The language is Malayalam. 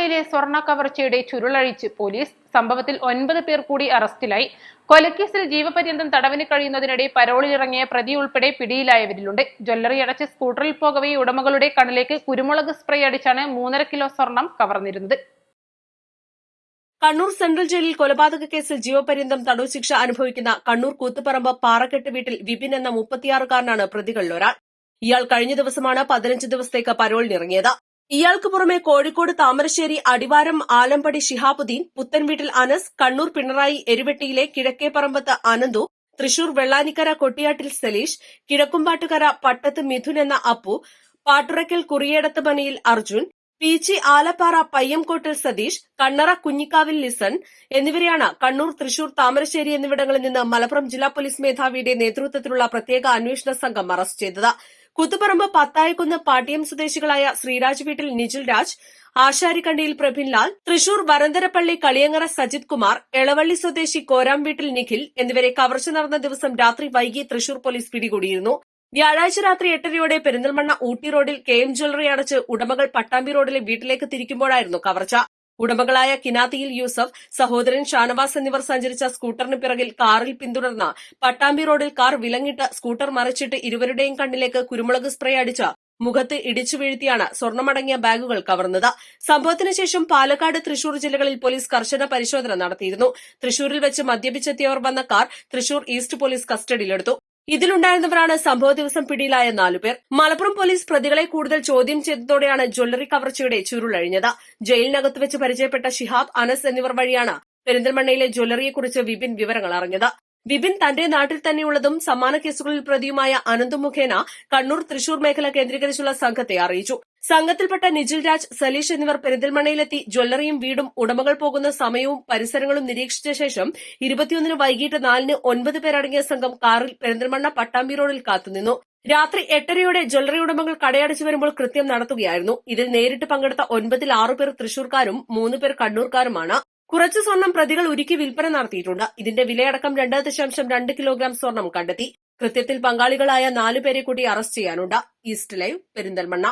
പെരിന്തൽമണ്ണയിലെ സ്വർണ്ണ കവർച്ചയുടെ ചുരുളഴിച്ച് പോലീസ്. സംഭവത്തിൽ 9 പേർ കൂടി അറസ്റ്റിലായി. കൊലക്കേസിൽ ജീവപര്യന്തം തടവിന് കഴിയുന്നതിനിടെ പരോളിലിറങ്ങിയ പ്രതി ഉൾപ്പെടെ പിടിയിലായവരിലുണ്ട്. ജ്വല്ലറി അടച്ച് സ്കൂട്ടറിൽ പോകവെ ഉടമകളുടെ കണ്ണിലേക്ക് കുരുമുളക് സ്പ്രേ അടിച്ചാണ് 3.5 കിലോ സ്വർണം കവർന്നിരുന്നത്. കണ്ണൂർ സെൻട്രൽ ജയിലിൽ കൊലപാതക കേസിൽ ജീവപര്യന്തം തടവ് ശിക്ഷ അനുഭവിക്കുന്ന കണ്ണൂർ കൂത്തുപറമ്പ് പാറക്കെട്ട് വീട്ടിൽ വിപിൻ എന്ന 36കാരനാണ് പ്രതികളിലൊരാൾ. ഇയാൾ കഴിഞ്ഞ ദിവസമാണ് 15 ദിവസത്തേക്ക് പരോളിനിറങ്ങിയത്. ഇയാൾക്ക് പുറമെ കോഴിക്കോട് താമരശ്ശേരി അടിവാരം ആലമ്പടി ശിഹാബുദ്ദീൻ, പുത്തൻവീട്ടിൽ അനസ്, കണ്ണൂർ പിണറായി എരുവെട്ടിയിലെ കിഴക്കേപ്പറമ്പത്ത് അനന്തു, തൃശൂർ വെള്ളാനിക്കര കൊട്ടിയാട്ടിൽ സലീഷ്, കിഴക്കുംപാട്ടുകര പട്ടത്ത് മിഥുൻ എന്ന അപ്പു, പാട്ടുറയ്ക്കൽ കുറിയേടത്ത് മനയിൽ അർജുൻ, പീച്ചി ആലപ്പാറ പയ്യംകോട്ടിൽ സതീഷ്, കണ്ണറ കുഞ്ഞിക്കാവിൽ ലിസൺ എന്നിവരെയാണ് കണ്ണൂർ, തൃശൂർ, താമരശ്ശേരി എന്നിവിടങ്ങളിൽ നിന്ന് മലപ്പുറം ജില്ലാ പോലീസ് മേധാവിയുടെ നേതൃത്വത്തിലുള്ള പ്രത്യേക അന്വേഷണ സംഘം അറസ്റ്റ് ചെയ്തത്. കൂത്തുപറമ്പ് പത്തായക്കുന്ന് പാട്ടിയം സ്വദേശികളായ ശ്രീരാജ് വീട്ടിൽ നിജിൽ രാജ്, ആശാരിക്കണ്ടിയിൽ പ്രഭിൻലാൽ, തൃശൂർ വരന്തരപ്പള്ളി കളിയങ്ങര സജിത് കുമാർ, എളവള്ളി സ്വദേശി കോരാം വീട്ടിൽ നിഖിൽ എന്നിവരെ കവർച്ച നടന്ന ദിവസം രാത്രി വൈകി തൃശൂർ പോലീസ് പിടികൂടിയിരുന്നു. വ്യാഴാഴ്ച രാത്രി 8:30യോടെ പെരിന്തൽമണ്ണ ഊട്ടി റോഡിൽ KM ജ്വല്ലറി അടച്ച് ഉടമകൾ പട്ടാമ്പി റോഡിലെ വീട്ടിലേക്ക് തിരിക്കുമ്പോഴായിരുന്നു കവർച്ച. ഉടമകളായ കിനാത്തിയിൽ യൂസഫ്, സഹോദരൻ ഷാനവാസ് എന്നിവർ സഞ്ചരിച്ച സ്കൂട്ടറിന് പിറകിൽ കാറിൽ പിന്തുടർന്ന പട്ടാമ്പി റോഡിൽ കാർ വിലങ്ങിട്ട് സ്കൂട്ടർ മറിച്ചിട്ട് ഇരുവരുടെയും കണ്ണിലേക്ക് കുരുമുളക് സ്പ്രേ അടിച്ച് മുഖത്ത് ഇടിച്ചു വീഴ്ത്തിയാണ് സ്വർണമടങ്ങിയ ബാഗുകൾ കവർന്നത്. സംഭവത്തിന് ശേഷം പാലക്കാട്, തൃശൂർ ജില്ലകളിൽ പോലീസ് കർശന പരിശോധന നടത്തിയിരുന്നു. തൃശൂരിൽ വെച്ച് മദ്യപിച്ചെത്തിയവർ വന്ന കാർ തൃശൂർ ഈസ്റ്റ് പോലീസ് കസ്റ്റഡിയിലെടുത്തു. ഇതിലുണ്ടായിരുന്നവരാണ് സംഭവ ദിവസം പിടിയിലായ 4 പേർ. മലപ്പുറം പോലീസ് പ്രതികളെ കൂടുതൽ ചോദ്യം ചെയ്തതോടെയാണ് ജ്വല്ലറി കവർച്ചയുടെ ചുരുളഴിഞ്ഞത്. ജയിലിനകത്ത് വെച്ച് പരിചയപ്പെട്ട ഷിഹാബ്, അനസ് എന്നിവർ വഴിയാണ് പെരിന്തൽമണ്ണയിലെ ജ്വല്ലറിയെക്കുറിച്ച് വിപിൻ വിവരങ്ങൾ അറിഞ്ഞത്. വിപിൻ തന്റെ നാട്ടിൽ തന്നെയുള്ളതും സമാന കേസുകളിൽ പ്രതിയുമായ അനന്തു മുഖേന കണ്ണൂർ, തൃശൂർ മേഖല കേന്ദ്രീകരിച്ചുള്ള സംഘത്തെ അറിയിച്ചു. സംഘത്തിൽപ്പെട്ട നിജിൽ രാജ്, സലീഷ് എന്നിവർ പെരിന്തൽമണ്ണയിലെത്തി ജ്വല്ലറിയും വീടും ഉടമകൾ പോകുന്ന സമയവും പരിസരങ്ങളും നിരീക്ഷിച്ച ശേഷം 21 വൈകിട്ട് 4 9 പേരടങ്ങിയ സംഘം കാറിൽ പെരിന്തൽമണ്ണ പട്ടാമ്പി റോഡിൽ കാത്തുനിന്നു. രാത്രി 8:30യോടെ ജ്വല്ലറി ഉടമകൾ കടയടച്ചു വരുമ്പോൾ കൃത്യം നടത്തുകയായിരുന്നു. ഇതിൽ നേരിട്ട് പങ്കെടുത്ത 9-ൽ 6 പേർ തൃശൂർക്കാരും 3 പേർ കണ്ണൂർക്കാരുമാണ്. കുറച്ച് സ്വർണം പ്രതികൾ ഉരുക്കി വിൽപ്പന നടത്തിയിട്ടുണ്ട്. ഇതിന്റെ വിലയടക്കം 2.2 കിലോഗ്രാം സ്വർണം കണ്ടെത്തി. കൃത്യത്തിൽ പങ്കാളികളായ 4 പേരെ കൂടി അറസ്റ്റ് ചെയ്യാനുണ്ട്. East live, Perinthalmanna.